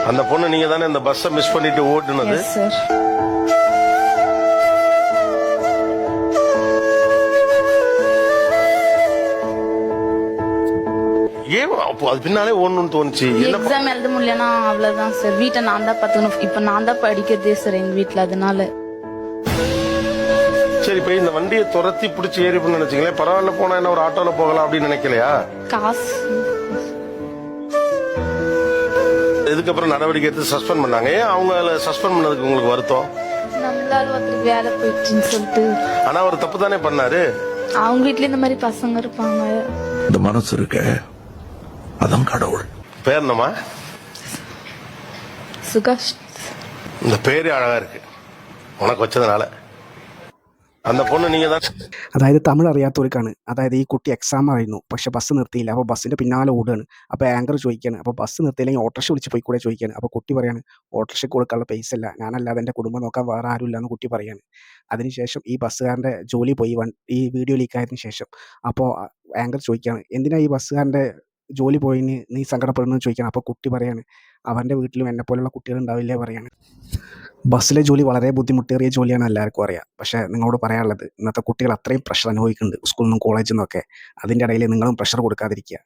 அந்த பொண்ணு நீங்க தானே இந்த பஸ்ஸை மிஸ் பண்ணிட்டு ஓட்டுனது? Yes sir. ஏன் அப்போ அது பின்னாலே ஓடணும்னு தோணுச்சு? என்ன எக்ஸாம் எழுத முடியலன்னா அவ்வளவுதான் சார். வீட்டை நான் தான் பார்த்துக்கணும். இப்ப நான் தான் படிக்கிறதே சார் எங்க வீட்டுல. அதனால சரி, இப்ப இந்த வண்டியை துரத்தி பிடிச்சி ஏறி நினைச்சீங்களே, பரவாயில்ல போனா என்ன ஒரு ஆட்டோல போகலாம் அப்படின்னு நினைக்கலையா? காசு இதுக்கப்புறம் நடவடிக்கை எடுத்து சஸ்பெண்ட் பண்ணாங்க. ஏன் அவங்கள சஸ்பெண்ட் பண்ணதுக்கு உங்களுக்கு வருத்தம்? நம்மளால ஒருத்தருக்கு வேலை போயிடுச்சுன்னு சொல்லிட்டு. ஆனா அவர் தப்பு தானே பண்ணாரு. அவங்க வீட்டுல இந்த மாதிரி பசங்க இருப்பாங்க. இந்த மனசு இருக்க அதான் கடவுள். பேர் என்னம்மா? சுகாஷ். இந்த பேரே அழகா இருக்கு ഉണക്ക് വെച്ചതിനാല് അന്ന പൊണ്ണ് നീ അതായത് തമിഴ് അറിയാത്തവർക്കാണ്. അതായത് ഈ കുട്ടി എക്സാം ആയിരുന്നു, പക്ഷെ ബസ് നിർത്തിയില്ല. അപ്പോൾ ബസ്സിൻ്റെ പിന്നാലെ ഓടുകയാണ്. അപ്പോൾ ആങ്കർ ചോദിക്കുകയാണ്, അപ്പോൾ ബസ് നിർത്തിയില്ലെങ്കിൽ ഓട്ടോറിക്ഷ വിളിച്ച് പോയി കൂടെ ചോദിക്കുകയാണ്. അപ്പോൾ കുട്ടി പറയാണ്, ഓട്ടോറിക്ഷയ്ക്ക് കൊടുക്കാനുള്ള പൈസ ഇല്ല, ഞാനല്ലാതെ എൻ്റെ കുടുംബം നോക്കാൻ വേറെ ആരും ഇല്ല എന്ന് കുട്ടി പറയാണ്. അതിനുശേഷം ഈ ബസ്സുകാരൻ്റെ ജോലി പോയി ഈ വീഡിയോ ലീക്കായതിനു ശേഷം. അപ്പോൾ ആങ്കർ ചോദിക്കുകയാണ്, എന്തിനാ ഈ ബസ്സുകാരൻ്റെ ജോലി പോയിന് നീ സങ്കടപ്പെടുന്നത് ചോദിക്കണം. അപ്പോൾ കുട്ടി പറയാണ്, അവൻ്റെ വീട്ടിലും എന്നെപ്പോലുള്ള കുട്ടികളുണ്ടാവില്ലേ പറയാണ്. ബസ്സിലെ ജോലി വളരെ ബുദ്ധിമുട്ടേറിയ ജോലിയാണ്, എല്ലാവർക്കും അറിയാം. പക്ഷേ നിങ്ങളോട് പറയാനുള്ളത്, ഇന്നത്തെ കുട്ടികൾ അത്രയും പ്രഷർ അനുഭവിക്കുന്നുണ്ട് സ്കൂളിൽ നിന്നും കോളേജിൽ നിന്നൊക്കെ. അതിൻ്റെ ഇടയിൽ നിങ്ങളും പ്രഷർ കൊടുക്കാതിരിക്കുക.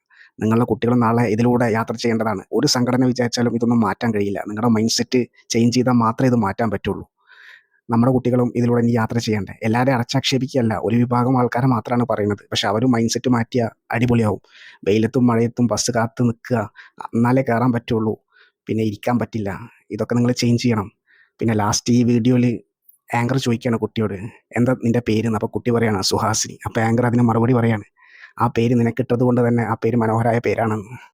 നിങ്ങളുടെ കുട്ടികൾ നാളെ ഇതിലൂടെ യാത്ര ചെയ്യേണ്ടതാണ്. ഒരു സംഘടന വിചാരിച്ചാലും ഇതൊന്നും മാറ്റാൻ കഴിയില്ല. നിങ്ങളുടെ മൈൻഡ് സെറ്റ് ചേഞ്ച് ചെയ്താൽ മാത്രമേ ഇത് മാറ്റാൻ പറ്റുള്ളൂ. നമ്മുടെ കുട്ടികളും ഇതിലൂടെ ഇനി യാത്ര ചെയ്യണ്ടേ. എല്ലാവരെയും അടച്ചാക്ഷേപിക്കുകയല്ല, ഒരു വിഭാഗം ആൾക്കാരെ മാത്രമാണ് പറയുന്നത്. പക്ഷെ അവരും മൈൻഡ് സെറ്റ് മാറ്റിയാൽ അടിപൊളിയാവും. വെയിലത്തും മഴയത്തും ബസ് കാത്ത് നിൽക്കുക, എന്നാലേ കയറാൻ പറ്റുള്ളൂ. പിന്നെ ഇരിക്കാൻ പറ്റില്ല. ഇതൊക്കെ നിങ്ങൾ ചേഞ്ച് ചെയ്യണം. പിന്നെ ലാസ്റ്റ് ഈ വീഡിയോയിൽ ആങ്കർ ചോദിക്കുകയാണ് കുട്ടിയോട്, എന്താ നിൻ്റെ പേരെന്ന്. അപ്പോൾ കുട്ടി പറയാണ് സുഹാസിനി. അപ്പോൾ ആങ്കർ അതിന് മറുപടി പറയാണ്, ആ പേര് നിനക്കിട്ടത് കൊണ്ട് തന്നെ ആ പേര് മനോഹരമായ പേരാണെന്ന്.